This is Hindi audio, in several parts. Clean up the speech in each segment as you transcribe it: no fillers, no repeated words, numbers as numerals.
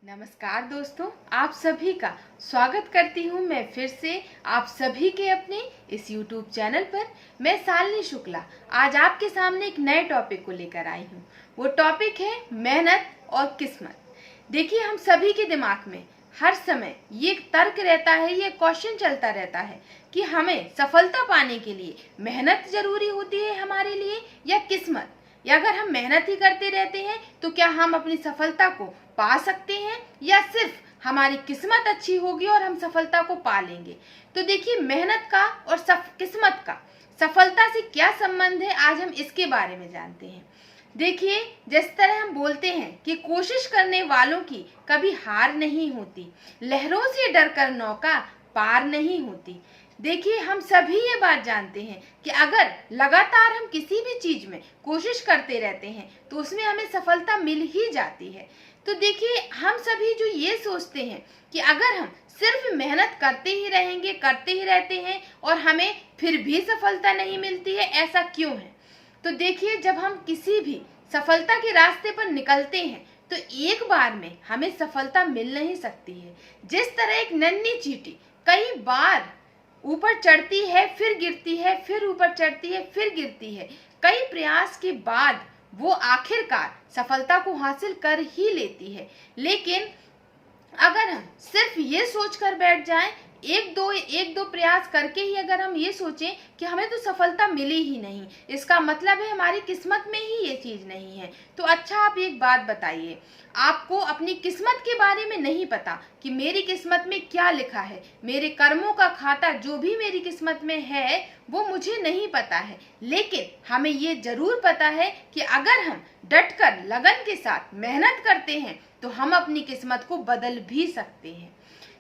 नमस्कार दोस्तों, आप सभी का स्वागत करती हूँ मैं फिर से आप सभी के अपने इस YouTube चैनल पर। मैं शालिनी शुक्ला आज आपके सामने एक नए टॉपिक को लेकर आई हूँ। वो टॉपिक है मेहनत और किस्मत। देखिए, हम सभी के दिमाग में हर समय ये तर्क रहता है, ये क्वेश्चन चलता रहता है कि हमें सफलता पाने के लिए मेहनत जरूरी होती है हमारे लिए या किस्मत, या अगर हम मेहनत ही करते रहते हैं तो क्या हम अपनी सफलता को पा सकते हैं या सिर्फ हमारी किस्मत अच्छी होगी और हम सफलता को पा लेंगे। तो देखिए, मेहनत का और किस्मत का सफलता से क्या संबंध है, आज हम इसके बारे में जानते हैं। देखिए, जिस तरह हम बोलते हैं कि कोशिश करने वालों की कभी हार नहीं होती, लहरों से डरकर नौका पार नहीं होती। देखिए, हम सभी ये बात जानते हैं कि अगर लगातार हम किसी भी चीज में कोशिश करते रहते हैं तो उसमें हमें सफलता मिल ही जाती है। तो देखिए, हम सभी जो ये सोचते हैं कि अगर हम सिर्फ मेहनत करते ही रहेंगे, करते ही रहते हैं और हमें फिर भी सफलता नहीं मिलती है, ऐसा क्यों है? तो देखिए, जब हम किसी भी सफलता के रास्ते पर निकलते हैं तो एक बार में हमें सफलता मिल नहीं सकती है। जिस तरह एक नन्ही चींटी कई बार ऊपर चढ़ती है, फिर गिरती है, फिर ऊपर चढ़ती है, फिर गिरती है, कई प्रयास के बाद वो आखिरकार सफलता को हासिल कर ही लेती है। लेकिन अगर हम सिर्फ ये सोचकर बैठ जाएं, एक दो प्रयास करके ही अगर हम ये सोचें कि हमें तो सफलता मिली ही नहीं, इसका मतलब है हमारी किस्मत में ही ये चीज नहीं है। तो अच्छा, आप एक बात बताइए, आपको अपनी किस्मत के बारे में नहीं पता कि मेरी किस्मत में क्या लिखा है, मेरे कर्मों का खाता जो भी मेरी किस्मत में है वो मुझे नहीं पता है। लेकिन हमें ये जरूर पता है कि अगर हम डटकर लगन के साथ मेहनत करते हैं तो हम अपनी किस्मत को बदल भी सकते हैं।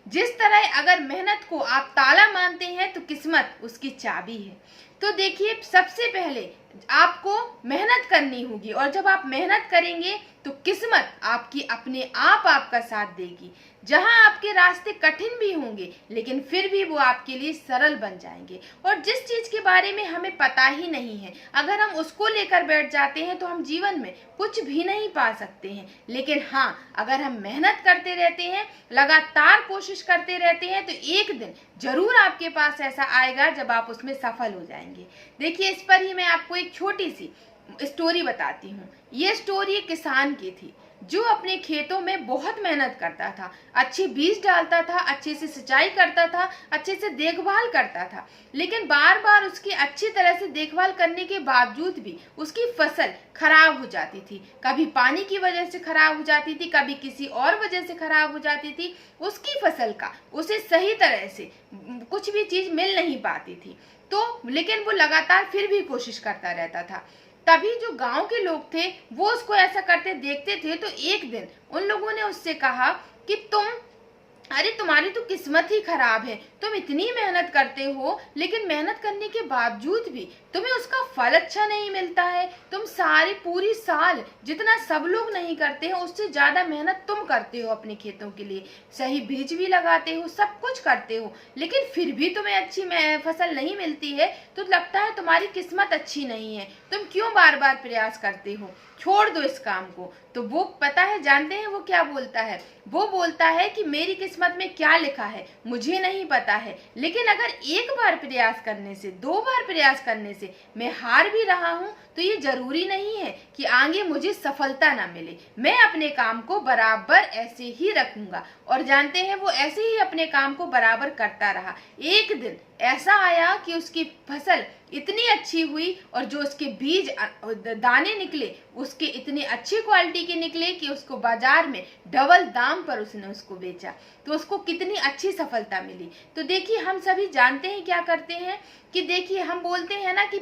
जिस तरह अगर मेहनत को आप ताला मानते हैं तो किस्मत उसकी चाबी है। तो देखिए, सबसे पहले आपको मेहनत करनी होगी और जब आप मेहनत करेंगे तो किस्मत आपकी अपने आप आपका साथ देगी। जहां आपके रास्ते कठिन भी होंगे लेकिन फिर भी वो आपके लिए सरल बन जाएंगे। और जिस चीज के बारे में हमें पता ही नहीं है, अगर हम उसको लेकर बैठ जाते हैं तो हम जीवन में कुछ भी नहीं पा सकते हैं। लेकिन हाँ, अगर हम मेहनत करते रहते हैं, लगातार कोशिश करते रहते हैं, तो एक दिन जरूर आपके पास ऐसा आएगा जब आप उसमें सफल हो जाएंगे। देखिए, इस पर ही मैं आपको एक छोटी सी स्टोरी बताती हूँ। ये स्टोरी एक किसान की थी जो अपने खेतों में बहुत मेहनत करता था, अच्छे बीज डालता था, अच्छे से सिंचाई करता था, अच्छे से देखभाल करता था। लेकिन बार बार उसकी अच्छी तरह से देखभाल करने के बावजूद भी उसकी फसल खराब हो जाती थी। कभी पानी की वजह से खराब हो जाती थी, कभी किसी और वजह से खराब हो जाती थी। उसकी फसल का उसे सही तरह से कुछ भी चीज मिल नहीं पाती थी। तो लेकिन वो लगातार फिर भी कोशिश करता रहता था। तभी जो गांव के लोग थे वो उसको ऐसा करते देखते थे, तो एक दिन उन लोगों ने उससे कहा कि अरे तुम्हारी तो किस्मत ही खराब है, तुम इतनी मेहनत करते हो लेकिन मेहनत करने के बावजूद भी तुम्हें उसका फल अच्छा नहीं मिलता है। तुम सारी पूरी साल जितना सब लोग नहीं करते हैं उससे ज्यादा मेहनत तुम करते हो अपने खेतों के लिए, सही बीज भी लगाते हो, सब कुछ करते हो, लेकिन फिर भी तुम्हें अच्छी फसल नहीं मिलती है। तो लगता है तुम्हारी किस्मत अच्छी नहीं है, तुम क्यों बार बार प्रयास करते हो, छोड़ दो इस काम को। तो वो पता है, जानते हैं वो क्या बोलता है? वो बोलता है कि मेरी किस्मत में क्या लिखा है मुझे नहीं पता है, लेकिन अगर एक बार प्रयास करने से, दो बार प्रयास करने से मैं हार भी रहा हूँ तो ये जरूरी नहीं है कि आगे मुझे सफलता ना मिले। मैं अपने काम को बराबर ऐसे ही रखूंगा। और जानते हैं, वो ऐसे ही अपने काम को बराबर करता रहा। एक दिन ऐसा आया कि उसकी फसल इतनी अच्छी हुई और जो उसके बीज दाने निकले उसके इतनी अच्छी क्वालिटी के निकले कि उसको बाजार में डबल दाम पर उसने उसको बेचा, तो उसको कितनी अच्छी सफलता मिली। तो देखिए, हम सभी जानते हैं क्या करते हैं कि देखिए, हम बोलते हैं ना कि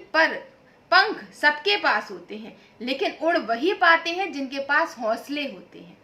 पंख सबके पास होते हैं लेकिन उड़ वही पाते हैं जिनके पास हौसले होते हैं।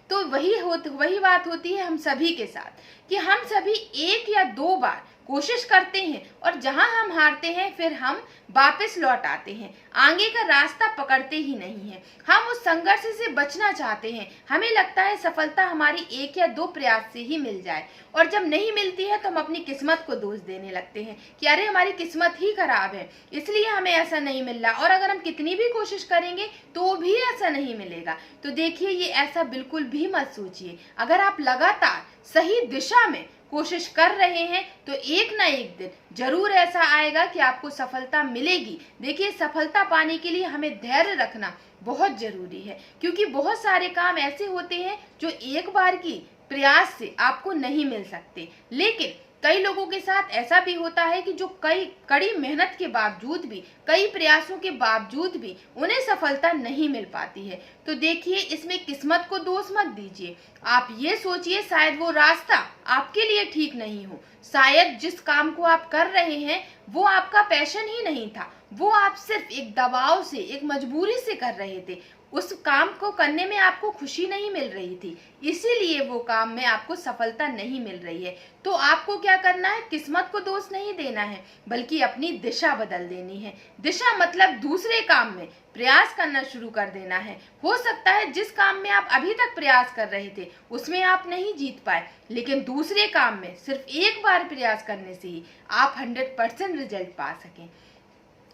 तो वही बात होती है हम सभी के साथ कि हम सभी एक या दो बार कोशिश करते हैं और जहां हम हारते हैं फिर हम वापस लौट आते हैं, आगे का रास्ता पकड़ते ही नहीं है। हम उस संघर्ष से बचना चाहते हैं, हमें लगता है सफलता हमारी 1 या 2 प्रयास से ही मिल जाए, और जब नहीं मिलती है तो हम अपनी किस्मत को दोष देने लगते हैं कि अरे हमारी किस्मत ही खराब है इसलिए हमें ऐसा नहीं मिल रहा, और अगर हम कितनी भी कोशिश करेंगे तो भी ऐसा नहीं मिलेगा। तो देखिए, ये ऐसा बिल्कुल भी मत सोचिए। अगर आप लगातार सही दिशा में कोशिश कर रहे हैं तो एक ना एक दिन जरूर ऐसा आएगा कि आपको सफलता मिलेगी। देखिए, सफलता पाने के लिए हमें धैर्य रखना बहुत जरूरी है, क्योंकि बहुत सारे काम ऐसे होते हैं जो एक बार की प्रयास से आपको नहीं मिल सकते, लेकिन कई लोगों के साथ ऐसा भी होता है कि जो कई कड़ी मेहनत के बावजूद भी, कई प्रयासों के बावजूद भी उन्हें सफलता नहीं मिल पाती है। तो देखिए, इसमें किस्मत को दोष मत दीजिए। आप ये सोचिए शायद वो रास्ता आपके लिए ठीक नहीं हो, शायद जिस काम को आप कर रहे हैं वो आपका पैशन ही नहीं था, वो आप सिर्फ एक दबाव से, एक मजबूरी से कर रहे थे। उस काम को करने में आपको खुशी नहीं मिल रही थी, इसीलिए वो काम में आपको सफलता नहीं मिल रही है। तो आपको क्या करना है, किस्मत को दोष नहीं देना है, बल्कि अपनी दिशा बदल देनी है। दिशा मतलब दूसरे काम में प्रयास करना शुरू कर देना है। हो सकता है जिस काम में आप अभी तक प्रयास कर रहे थे उसमें आप नहीं जीत पाए, लेकिन दूसरे काम में सिर्फ एक बार प्रयास करने से ही आप 100% रिजल्ट पा सकें।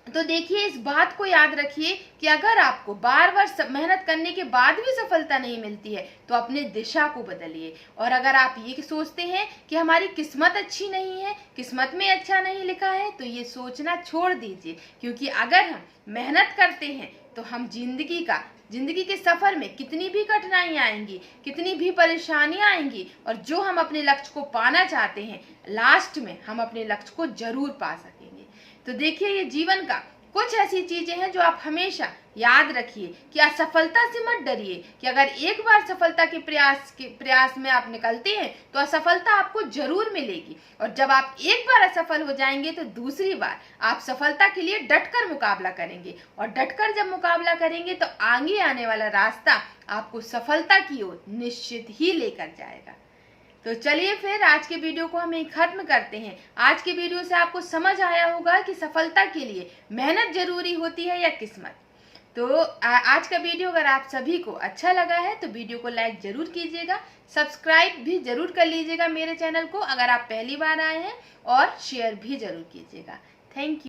तो देखिए, इस बात को याद रखिए कि अगर आपको बार बार मेहनत करने के बाद भी सफलता नहीं मिलती है तो अपने दिशा को बदलिए। और अगर आप ये सोचते हैं कि हमारी किस्मत अच्छी नहीं है, किस्मत में अच्छा नहीं लिखा है, तो ये सोचना छोड़ दीजिए, क्योंकि अगर हम मेहनत करते हैं तो हम जिंदगी के सफर में कितनी भी कठिनाइयां आएंगी, कितनी भी परेशानियां आएंगी, और जो हम अपने लक्ष्य को पाना चाहते हैं लास्ट में हम अपने लक्ष्य को जरूर पा सकेंगे। तो देखिए, ये जीवन का कुछ ऐसी चीजें हैं जो आप हमेशा याद रखिए कि असफलता से मत डरिए, कि अगर एक बार सफलता के प्रयास में आप निकलते हैं तो असफलता आपको जरूर मिलेगी, और जब आप एक बार असफल हो जाएंगे तो दूसरी बार आप सफलता के लिए डटकर मुकाबला करेंगे, और डटकर जब मुकाबला करेंगे तो आगे आने वाला रास्ता आपको सफलता की ओर निश्चित ही लेकर जाएगा। तो चलिए फिर आज के वीडियो को हम यहीं खत्म करते हैं। आज के वीडियो से आपको समझ आया होगा कि सफलता के लिए मेहनत जरूरी होती है या किस्मत। तो आज का वीडियो अगर आप सभी को अच्छा लगा है तो वीडियो को लाइक जरूर कीजिएगा, सब्सक्राइब भी जरूर कर लीजिएगा मेरे चैनल को अगर आप पहली बार आए हैं, और शेयर भी जरूर कीजिएगा। Thank you.